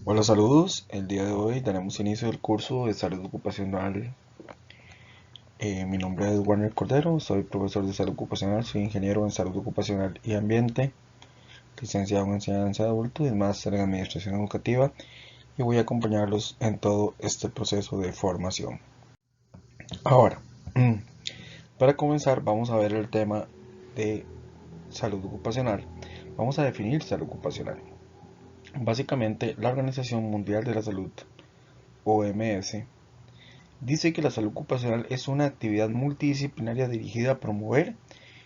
Hola, saludos. El día de hoy daremos inicio al curso de salud ocupacional. Mi nombre es Warner Cordero, soy profesor de salud ocupacional, soy ingeniero en salud ocupacional y ambiente, licenciado en enseñanza de adultos y máster en administración educativa, y voy a acompañarlos en todo este proceso de formación. Ahora, para comenzar vamos a ver el tema de salud ocupacional. Vamos a definir salud ocupacional. Básicamente, la Organización Mundial de la Salud, OMS, dice que la salud ocupacional es una actividad multidisciplinaria dirigida a promover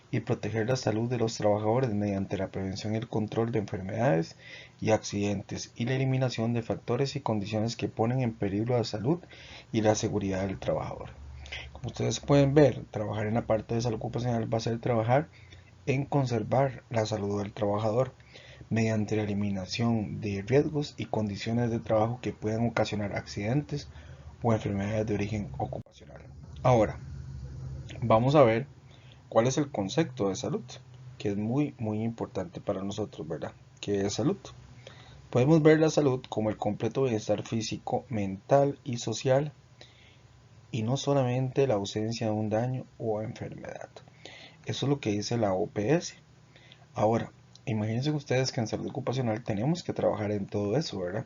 y proteger la salud de los trabajadores mediante la prevención y el control de enfermedades y accidentes y la eliminación de factores y condiciones que ponen en peligro la salud y la seguridad del trabajador. Como ustedes pueden ver, trabajar en la parte de salud ocupacional va a ser trabajar en conservar la salud del trabajador mediante la eliminación de riesgos y condiciones de trabajo que puedan ocasionar accidentes o enfermedades de origen ocupacional. Ahora, vamos a ver cuál es el concepto de salud, que es muy importante para nosotros, ¿verdad? ¿Qué es salud? Podemos ver la salud como el completo bienestar físico, mental y social, y no solamente la ausencia de un daño o enfermedad. Eso es lo que dice la OPS. Ahora, imagínense ustedes que en salud ocupacional tenemos que trabajar en todo eso, ¿verdad?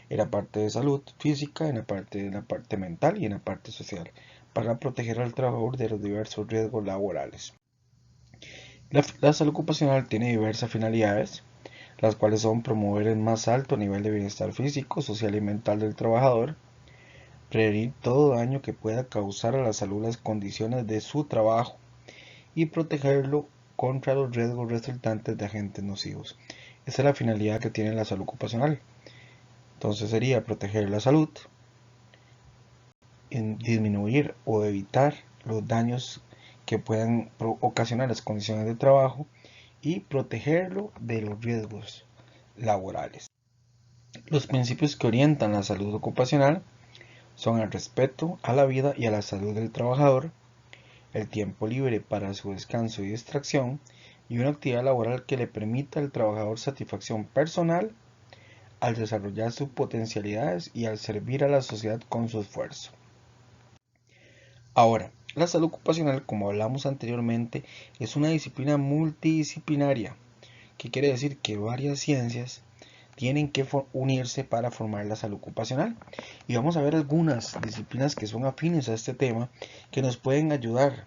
En la parte de salud física, en la parte mental y en la parte social, para proteger al trabajador de los diversos riesgos laborales. La salud ocupacional tiene diversas finalidades, las cuales son promover el más alto nivel de bienestar físico, social y mental del trabajador, prevenir todo daño que pueda causar a la salud las condiciones de su trabajo y protegerlo contra los riesgos resultantes de agentes nocivos. Esa es la finalidad que tiene la salud ocupacional. Entonces sería proteger la salud, disminuir o evitar los daños que puedan ocasionar las condiciones de trabajo y protegerlo de los riesgos laborales. Los principios que orientan la salud ocupacional son el respeto a la vida y a la salud del trabajador, el tiempo libre para su descanso y distracción, y una actividad laboral que le permita al trabajador satisfacción personal al desarrollar sus potencialidades y al servir a la sociedad con su esfuerzo. Ahora, la salud ocupacional, como hablamos anteriormente, es una disciplina multidisciplinaria, que quiere decir que varias ciencias tienen que unirse para formar la salud ocupacional. Y vamos a ver algunas disciplinas que son afines a este tema que nos pueden ayudar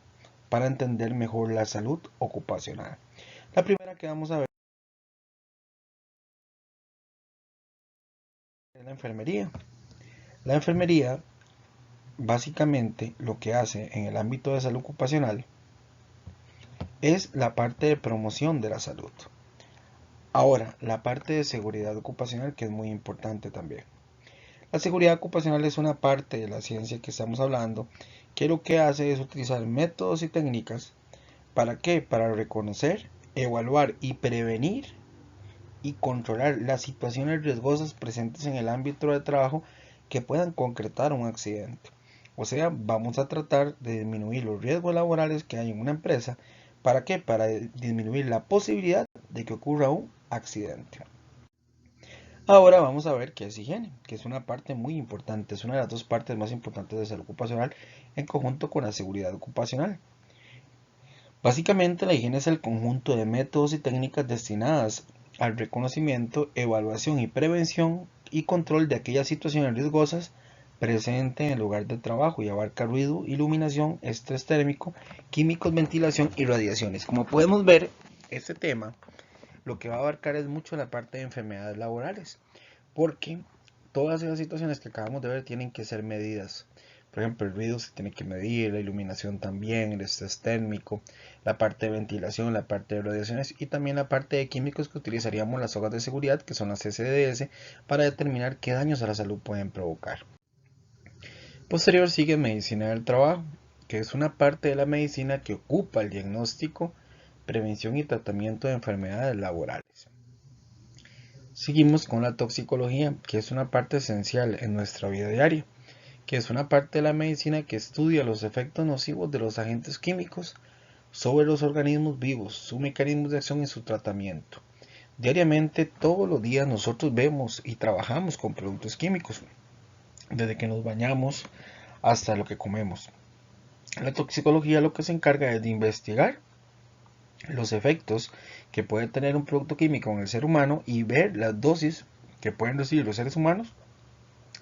para entender mejor la salud ocupacional. La primera que vamos a ver es la enfermería. La enfermería básicamente lo que hace en el ámbito de salud ocupacional es la parte de promoción de la salud. Ahora, la parte de seguridad ocupacional, que es muy importante también. La seguridad ocupacional es una parte de la ciencia que estamos hablando, que lo que hace es utilizar métodos y técnicas. ¿Para qué? Para reconocer, evaluar y prevenir y controlar las situaciones riesgosas presentes en el ámbito de trabajo que puedan concretar un accidente. O sea, vamos a tratar de disminuir los riesgos laborales que hay en una empresa. ¿Para qué? Para disminuir la posibilidad de que ocurra un accidente. Ahora vamos a ver qué es higiene, que es una parte muy importante, es una de las dos partes más importantes de salud ocupacional en conjunto con la seguridad ocupacional. Básicamente la higiene es el conjunto de métodos y técnicas destinadas al reconocimiento, evaluación y prevención y control de aquellas situaciones riesgosas presentes en el lugar de trabajo y abarca ruido, iluminación, estrés térmico, químicos, ventilación y radiaciones. Como podemos ver, este tema lo que va a abarcar es mucho la parte de enfermedades laborales, porque todas esas situaciones que acabamos de ver tienen que ser medidas. Por ejemplo, el ruido se tiene que medir, la iluminación también, el estrés térmico, la parte de ventilación, la parte de radiaciones y también la parte de químicos que utilizaríamos las sogas de seguridad, que son las CCDS, para determinar qué daños a la salud pueden provocar. Posterior sigue medicina del trabajo, que es una parte de la medicina que ocupa el diagnóstico, prevención y tratamiento de enfermedades laborales. Seguimos con la toxicología, que es una parte esencial en nuestra vida diaria, que es una parte de la medicina que estudia los efectos nocivos de los agentes químicos sobre los organismos vivos, su mecanismo de acción y su tratamiento. Diariamente, todos los días nosotros vemos y trabajamos con productos químicos, desde que nos bañamos hasta lo que comemos. La toxicología lo que se encarga es de investigar los efectos que puede tener un producto químico en el ser humano y ver las dosis que pueden recibir los seres humanos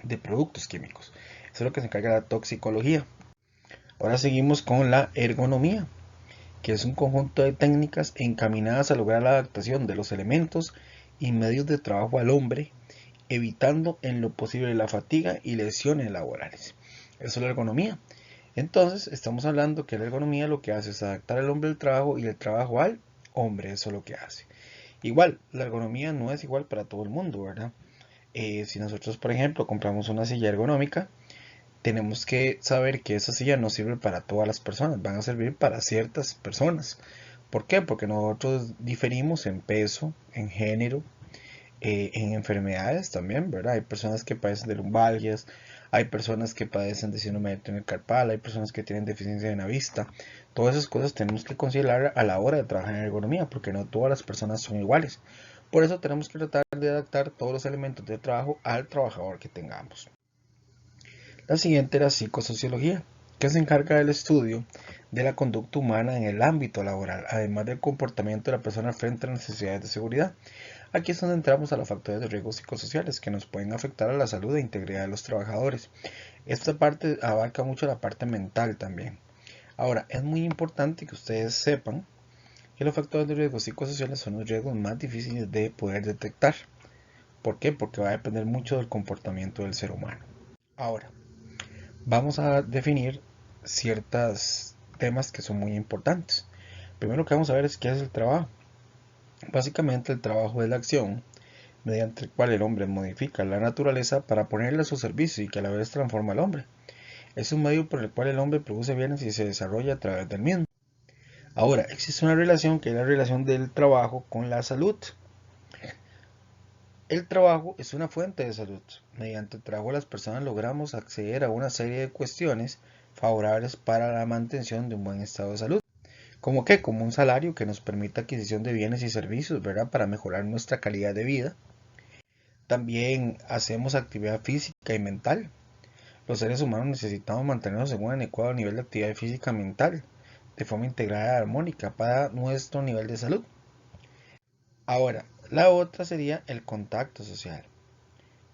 de productos químicos. Eso es lo que se encarga la toxicología. Ahora seguimos con la ergonomía, que es un conjunto de técnicas encaminadas a lograr la adaptación de los elementos y medios de trabajo al hombre, evitando en lo posible la fatiga y lesiones laborales. Eso es la ergonomía. Entonces, estamos hablando que la ergonomía lo que hace es adaptar al hombre al trabajo y el trabajo al hombre, eso es lo que hace. Igual, la ergonomía no es igual para todo el mundo, ¿verdad? Si nosotros, por ejemplo, compramos una silla ergonómica, tenemos que saber que esa silla no sirve para todas las personas, van a servir para ciertas personas. ¿Por qué? Porque nosotros diferimos en peso, en género, en enfermedades también, ¿verdad? Hay personas que padecen de lumbalgias, hay personas que padecen de síndrome de túnel carpal, hay personas que tienen deficiencia de la vista. Todas esas cosas tenemos que considerar a la hora de trabajar en ergonomía, porque no todas las personas son iguales. Por eso tenemos que tratar de adaptar todos los elementos de trabajo al trabajador que tengamos. La siguiente era psicosociología, que se encarga del estudio de la conducta humana en el ámbito laboral, además del comportamiento de la persona frente a las necesidades de seguridad. Aquí es donde entramos a los factores de riesgo psicosociales que nos pueden afectar a la salud e integridad de los trabajadores. Esta parte abarca mucho la parte mental también. Ahora, es muy importante que ustedes sepan que los factores de riesgo psicosociales son los riesgos más difíciles de poder detectar. ¿Por qué? Porque va a depender mucho del comportamiento del ser humano. Ahora, vamos a definir ciertos temas que son muy importantes. Primero que vamos a ver es qué es el trabajo. Básicamente el trabajo es la acción mediante el cual el hombre modifica la naturaleza para ponerla a su servicio y que a la vez transforma al hombre. Es un medio por el cual el hombre produce bienes y se desarrolla a través del mismo. Ahora, existe una relación que es la relación del trabajo con la salud. El trabajo es una fuente de salud. Mediante el trabajo las personas logramos acceder a una serie de cuestiones favorables para la mantención de un buen estado de salud. ¿Cómo qué? Como un salario que nos permita adquisición de bienes y servicios, ¿verdad? Para mejorar nuestra calidad de vida. También hacemos actividad física y mental. Los seres humanos necesitamos mantenernos en un adecuado nivel de actividad física y mental, de forma integrada y armónica para nuestro nivel de salud. Ahora, la otra sería el contacto social.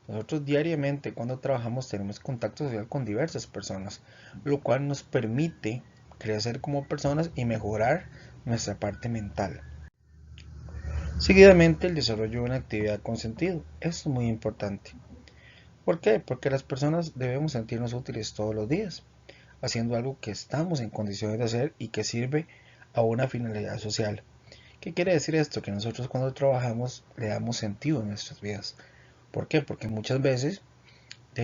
Nosotros diariamente cuando trabajamos tenemos contacto social con diversas personas, lo cual nos permite crecer como personas y mejorar nuestra parte mental. Seguidamente, el desarrollo de una actividad con sentido. Esto es muy importante. ¿Por qué? Porque las personas debemos sentirnos útiles todos los días, haciendo algo que estamos en condiciones de hacer y que sirve a una finalidad social. ¿Qué quiere decir esto? Que nosotros cuando trabajamos le damos sentido a nuestras vidas. ¿Por qué? Porque muchas veces,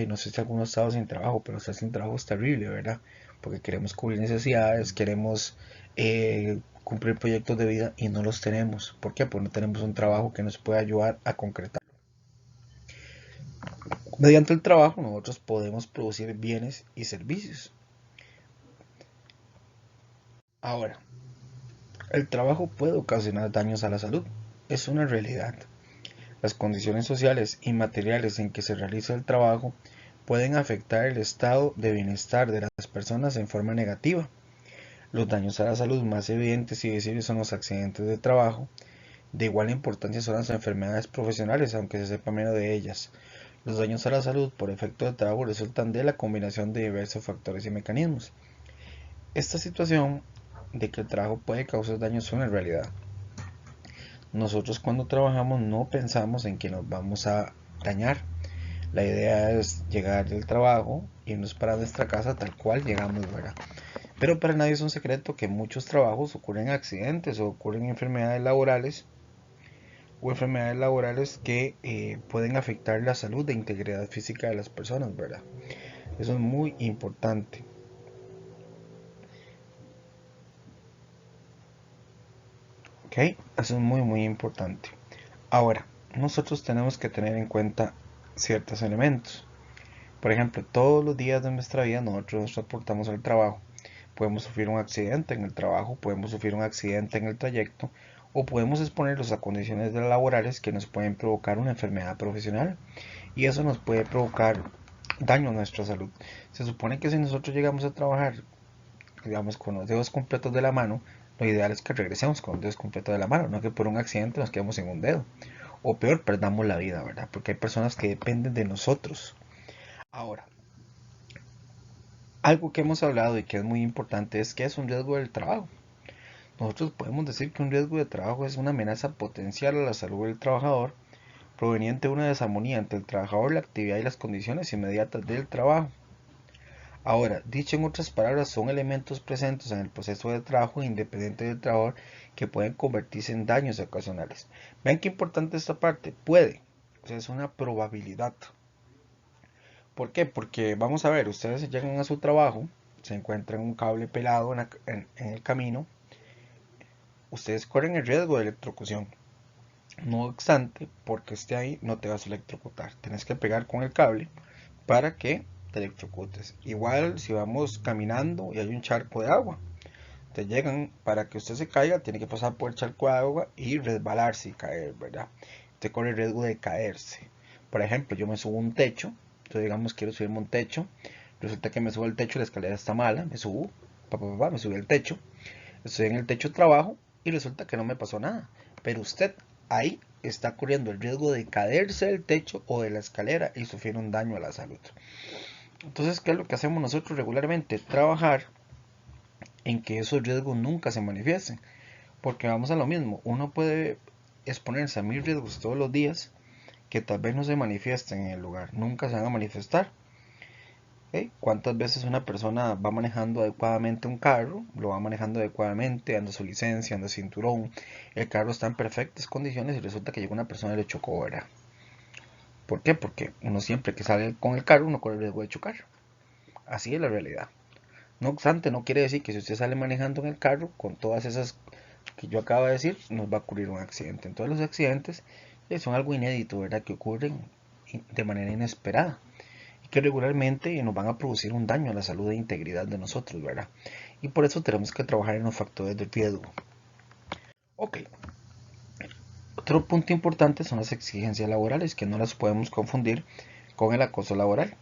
no sé si alguno ha estado sin trabajo, pero estar sin trabajo es terrible, ¿verdad? Porque queremos cubrir necesidades, queremos cumplir proyectos de vida y no los tenemos. ¿Por qué? Porque no tenemos un trabajo que nos pueda ayudar a concretar. Mediante el trabajo nosotros podemos producir bienes y servicios. Ahora, el trabajo puede ocasionar daños a la salud. Es una realidad. Las condiciones sociales y materiales en que se realiza el trabajo pueden afectar el estado de bienestar de las personas en forma negativa. Los daños a la salud más evidentes y visibles son los accidentes de trabajo. De igual importancia son las enfermedades profesionales, aunque se sepa menos de ellas. Los daños a la salud por efecto de trabajo resultan de la combinación de diversos factores y mecanismos. Esta situación de que el trabajo puede causar daños es una realidad. Nosotros cuando trabajamos no pensamos en que nos vamos a dañar. La idea es llegar del trabajo, irnos para nuestra casa tal cual llegamos, ¿verdad? Pero para nadie es un secreto que en muchos trabajos ocurren accidentes o ocurren enfermedades laborales que pueden afectar la salud e integridad física de las personas, ¿verdad? Eso es muy importante. ¿Ok? Eso es muy importante. Ahora, nosotros tenemos que tener en cuenta ciertos elementos. Por ejemplo, todos los días de nuestra vida nosotros nos transportamos al trabajo. Podemos sufrir un accidente en el trabajo, podemos sufrir un accidente en el trayecto o podemos exponerlos a condiciones laborales que nos pueden provocar una enfermedad profesional y eso nos puede provocar daño a nuestra salud. Se supone que si nosotros llegamos a trabajar, digamos, con los dedos completos de la mano, lo ideal es que regresemos con los dedos completos de la mano, no que por un accidente nos quedemos sin un dedo. O peor, perdamos la vida, ¿verdad? Porque hay personas que dependen de nosotros. Ahora, algo que hemos hablado y que es muy importante es que es un riesgo del trabajo. Nosotros podemos decir que un riesgo de trabajo es una amenaza potencial a la salud del trabajador proveniente de una desarmonía entre el trabajador, la actividad y las condiciones inmediatas del trabajo. Ahora, dicho en otras palabras, son elementos presentes en el proceso de trabajo independiente del trabajador que pueden convertirse en daños ocasionales. Vean qué importante esta parte, puede, o sea, es una probabilidad. ¿Por qué? Porque vamos a ver, ustedes llegan a su trabajo, se encuentran un cable pelado en el camino, ustedes corren el riesgo de electrocución. No obstante, porque esté ahí, no te vas a electrocutar. Tienes que pegar con el cable para que te electrocutes. Igual si vamos caminando y hay un charco de agua, te llegan para que usted se caiga, tiene que pasar por el charco de agua y resbalarse y caer, ¿verdad? Usted corre el riesgo de caerse. Por ejemplo, yo me subo a un techo, entonces digamos quiero subirme a un techo, resulta que me subo al techo, la escalera está mala, me subo, me subí al techo, estoy en el techo de trabajo y resulta que no me pasó nada. Pero usted ahí está corriendo el riesgo de caerse del techo o de la escalera y sufrir un daño a la salud. Entonces, ¿qué es lo que hacemos nosotros regularmente? Trabajar en que esos riesgos nunca se manifiesten. Porque vamos a lo mismo, uno puede exponerse a 1000 riesgos todos los días que tal vez no se manifiesten en el lugar, nunca se van a manifestar. ¿Okay? ¿Cuántas veces una persona va manejando adecuadamente un carro? Lo va manejando adecuadamente, anda su licencia, anda cinturón, el carro está en perfectas condiciones y resulta que llega una persona y le chocó, ¿verdad? ¿Por qué? Porque uno siempre que sale con el carro, uno corre el riesgo de chocar. Así es la realidad. No obstante, no quiere decir que si usted sale manejando en el carro, con todas esas que yo acabo de decir, nos va a ocurrir un accidente. Entonces los accidentes son algo inédito, ¿verdad? Que ocurren de manera inesperada y que regularmente nos van a producir un daño a la salud e integridad de nosotros, ¿verdad? Y por eso tenemos que trabajar en los factores de riesgo. Ok, otro punto importante son las exigencias laborales, que no las podemos confundir con el acoso laboral.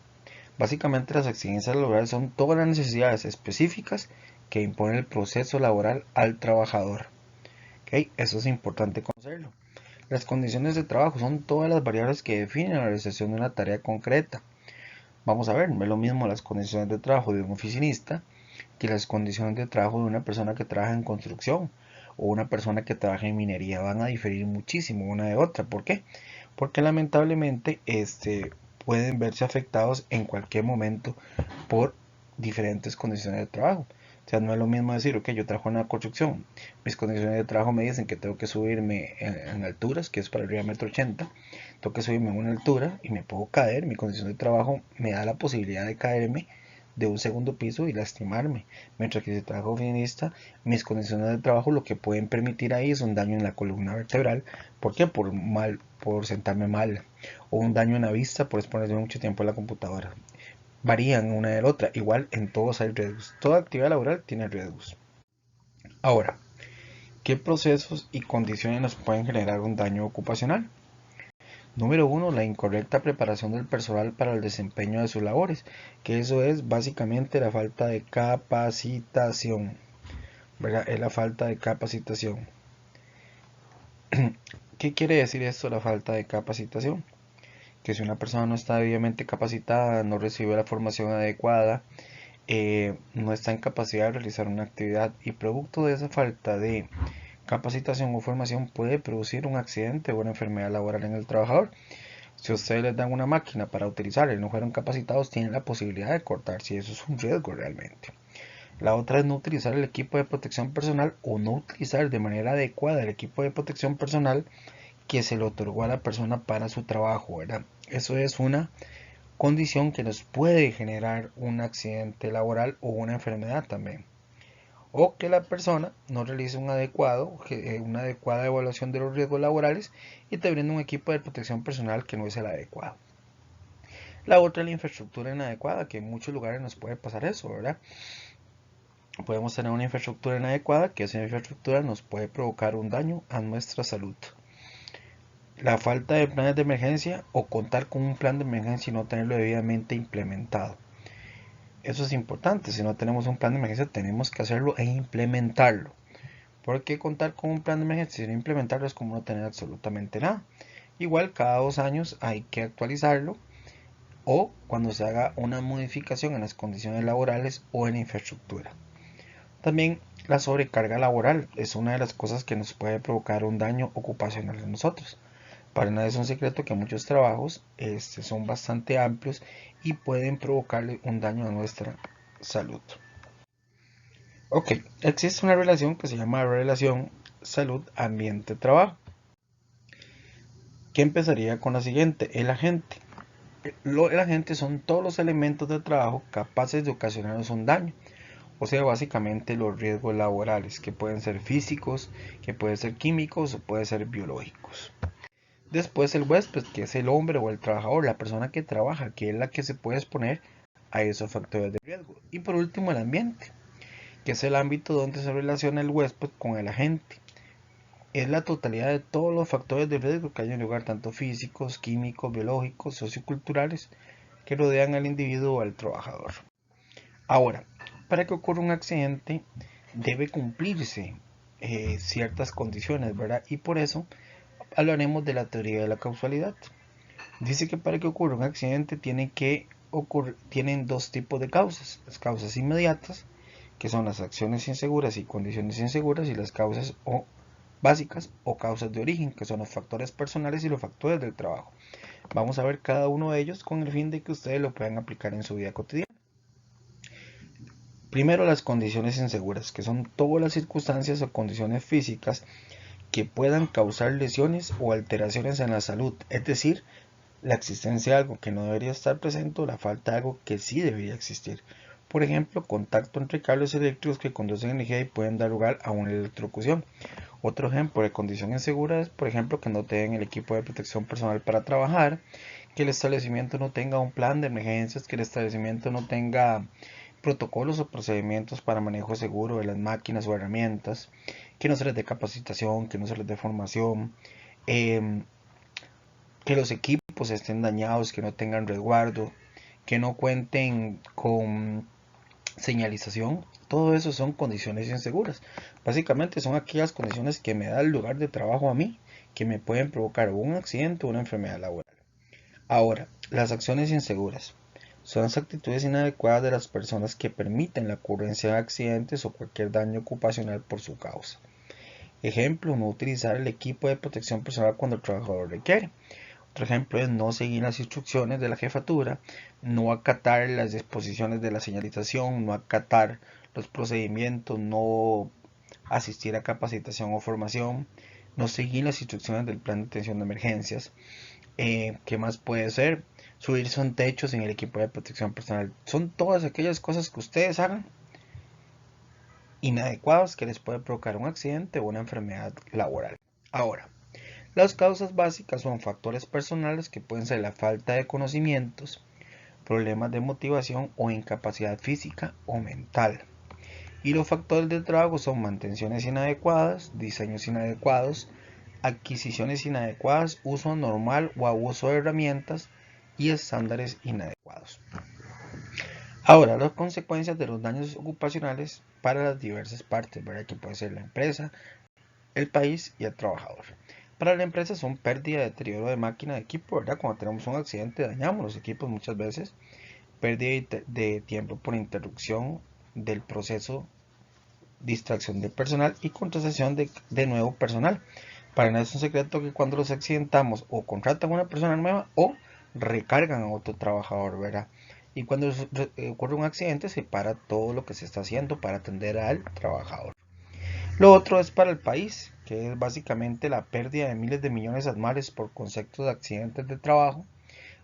Básicamente las exigencias laborales son todas las necesidades específicas que impone el proceso laboral al trabajador. ¿Okay? Eso es importante conocerlo. Las condiciones de trabajo son todas las variables que definen la realización de una tarea concreta. Vamos a ver, no es lo mismo las condiciones de trabajo de un oficinista que las condiciones de trabajo de una persona que trabaja en construcción o una persona que trabaja en minería. Van a diferir muchísimo una de otra. ¿Por qué? Porque lamentablemente pueden verse afectados en cualquier momento por diferentes condiciones de trabajo. O sea, no es lo mismo decir, ok, yo trabajo en la construcción, mis condiciones de trabajo me dicen que tengo que subirme en alturas, que es para arriba de 1,80 m, tengo que subirme en una altura y me puedo caer, mi condición de trabajo me da la posibilidad de caerme de un segundo piso y lastimarme, mientras que si trabajo oficinista, mis condiciones de trabajo lo que pueden permitir ahí es un daño en la columna vertebral. ¿Por qué? Por sentarme mal, o un daño en la vista por exponerme mucho tiempo a la computadora. Varían una de la otra, igual en todos hay riesgos, toda actividad laboral tiene riesgos. Ahora, ¿qué procesos y condiciones nos pueden generar un daño ocupacional? Número uno, la incorrecta preparación del personal para el desempeño de sus labores, que eso es básicamente la falta de capacitación, ¿verdad? Es la falta de capacitación. ¿Qué quiere decir esto, la falta de capacitación? Que si una persona no está debidamente capacitada, no recibe la formación adecuada, no está en capacidad de realizar una actividad y producto de esa falta de capacitación o formación puede producir un accidente o una enfermedad laboral en el trabajador. Si ustedes les dan una máquina para utilizarla y no fueron capacitados, tienen la posibilidad de cortarse y eso es un riesgo realmente. La otra es no utilizar el equipo de protección personal o no utilizar de manera adecuada el equipo de protección personal que se le otorgó a la persona para su trabajo, ¿verdad? Eso es una condición que nos puede generar un accidente laboral o una enfermedad también. O que la persona no realice una adecuada evaluación de los riesgos laborales y te brinda un equipo de protección personal que no es el adecuado. La otra es la infraestructura inadecuada, que en muchos lugares nos puede pasar eso, ¿verdad? podemos tener una infraestructura inadecuada, que esa infraestructura nos puede provocar un daño a nuestra salud. La falta de planes de emergencia o contar con un plan de emergencia y no tenerlo debidamente implementado. Eso es importante, si no tenemos un plan de emergencia tenemos que hacerlo e implementarlo. Porque contar con un plan de emergencia sin implementarlo es como no tener absolutamente nada. Igual cada 2 años hay que actualizarlo o cuando se haga una modificación en las condiciones laborales o en la infraestructura. También la sobrecarga laboral es una de las cosas que nos puede provocar un daño ocupacional en nosotros. Para nadie es un secreto que muchos trabajos son bastante amplios y pueden provocarle un daño a nuestra salud. Ok, existe una relación que se llama relación salud-ambiente-trabajo, que empezaría con la siguiente: el agente. El agente son todos los elementos de trabajo capaces de ocasionarnos un daño, o sea, básicamente los riesgos laborales, que pueden ser físicos, que pueden ser químicos o pueden ser biológicos. Después el huésped, que es el hombre o el trabajador, la persona que trabaja, que es la que se puede exponer a esos factores de riesgo. Y por último el ambiente, que es el ámbito donde se relaciona el huésped con el agente. Es la totalidad de todos los factores de riesgo que hay en lugar, tanto físicos, químicos, biológicos, socioculturales, que rodean al individuo o al trabajador. Ahora, para que ocurra un accidente debe cumplirse ciertas condiciones, ¿verdad? Y por eso hablaremos de la teoría de la causalidad. Dice que para que ocurra un accidente tienen dos tipos de causas: las causas inmediatas, que son las acciones inseguras y condiciones inseguras, y las causas básicas o causas de origen, que son los factores personales y los factores del trabajo. Vamos a ver cada uno de ellos con el fin de que ustedes lo puedan aplicar en su vida cotidiana. Primero, las condiciones inseguras, que son todas las circunstancias o condiciones físicas que puedan causar lesiones o alteraciones en la salud, es decir, la existencia de algo que no debería estar presente o la falta de algo que sí debería existir. Por ejemplo, contacto entre cables eléctricos que conducen energía y pueden dar lugar a una electrocución. Otro ejemplo de condición insegura es, por ejemplo, que no tengan el equipo de protección personal para trabajar, que el establecimiento no tenga un plan de emergencias, que el establecimiento no tenga protocolos o procedimientos para manejo seguro de las máquinas o herramientas, que no se les dé capacitación, que no se les dé formación, eh, que los equipos estén dañados, que no tengan resguardo, que no cuenten con señalización. Todo eso son condiciones inseguras. Básicamente son aquellas condiciones que me da el lugar de trabajo a mí, que me pueden provocar un accidente o una enfermedad laboral. Ahora, las acciones inseguras son las actitudes inadecuadas de las personas que permiten la ocurrencia de accidentes o cualquier daño ocupacional por su causa. Ejemplo, no utilizar el equipo de protección personal cuando el trabajador requiere. Otro ejemplo es no seguir las instrucciones de la jefatura, no acatar las disposiciones de la señalización, no acatar los procedimientos, no asistir a capacitación o formación, no seguir las instrucciones del plan de atención de emergencias. ¿Qué más puede ser? Subirse a un techo sin el equipo de protección personal. Son todas aquellas cosas que ustedes hagan inadecuadas que les puede provocar un accidente o una enfermedad laboral. Ahora, las causas básicas son factores personales que pueden ser la falta de conocimientos, problemas de motivación o incapacidad física o mental. Y los factores de trabajo son mantenciones inadecuadas, diseños inadecuados, adquisiciones inadecuadas, uso anormal o abuso de herramientas y estándares inadecuados. Ahora, las consecuencias de los daños ocupacionales para las diversas partes, ¿verdad? Que puede ser la empresa, el país y el trabajador. Para la empresa son pérdida, deterioro de máquina, de equipo, ¿verdad? Cuando tenemos un accidente dañamos los equipos muchas veces. Pérdida de tiempo por interrupción del proceso, distracción de personal y contratación de nuevo personal. Para nada es un secreto que cuando los accidentamos o contratan a una persona nueva o recargan a otro trabajador, ¿verdad? Y cuando ocurre un accidente se para todo lo que se está haciendo para atender al trabajador. Lo otro es para el país, que es básicamente la pérdida de miles de millones anuales por conceptos de accidentes de trabajo.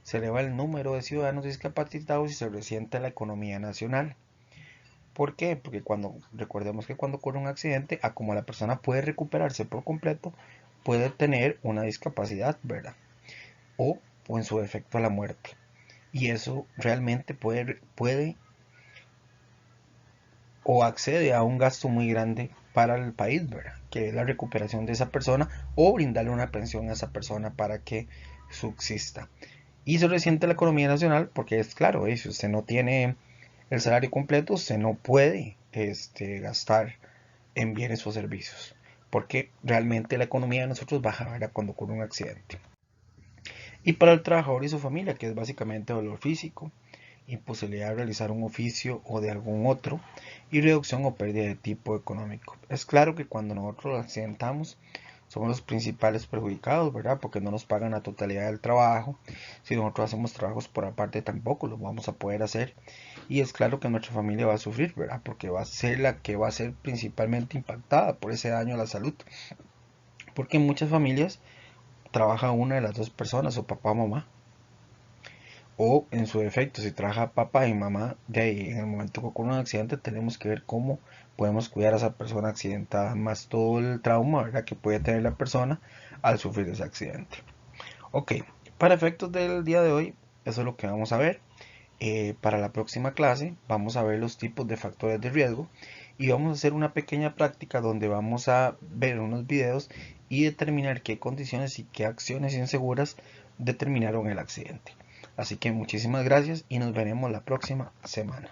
Se eleva el número de ciudadanos discapacitados y se resiente la economía nacional. ¿Por qué? Porque recordemos que cuando ocurre un accidente, a como la persona puede recuperarse por completo, puede tener una discapacidad, ¿verdad? O en su defecto la muerte. Y eso realmente puede o accede a un gasto muy grande para el país, ¿verdad? Que es la recuperación de esa persona o brindarle una pensión a esa persona para que subsista. Y se resiente la economía nacional porque es claro, si usted no tiene el salario completo, usted no puede gastar en bienes o servicios, porque realmente la economía de nosotros baja, ¿verdad?, cuando ocurre un accidente. Y para el trabajador y su familia, que es básicamente dolor físico, imposibilidad de realizar un oficio o de algún otro, y reducción o pérdida de tipo económico. Es claro que cuando nosotros accidentamos, somos los principales perjudicados, ¿verdad? Porque no nos pagan la totalidad del trabajo. Si nosotros hacemos trabajos por aparte, tampoco los vamos a poder hacer. Y es claro que nuestra familia va a sufrir, ¿verdad? Porque va a ser la que va a ser principalmente impactada por ese daño a la salud. Porque en muchas familias trabaja una de las dos personas, o papá o mamá. O en su defecto, si trabaja papá y mamá, de ahí en el momento que ocurre un accidente tenemos que ver cómo podemos cuidar a esa persona accidentada, más todo el trauma, ¿verdad?, que puede tener la persona al sufrir ese accidente. Ok, para efectos del día de hoy, eso es lo que vamos a ver. Para la próxima clase vamos a ver los tipos de factores de riesgo y vamos a hacer una pequeña práctica donde vamos a ver unos videos y determinar qué condiciones y qué acciones inseguras determinaron el accidente. Así que muchísimas gracias y nos veremos la próxima semana.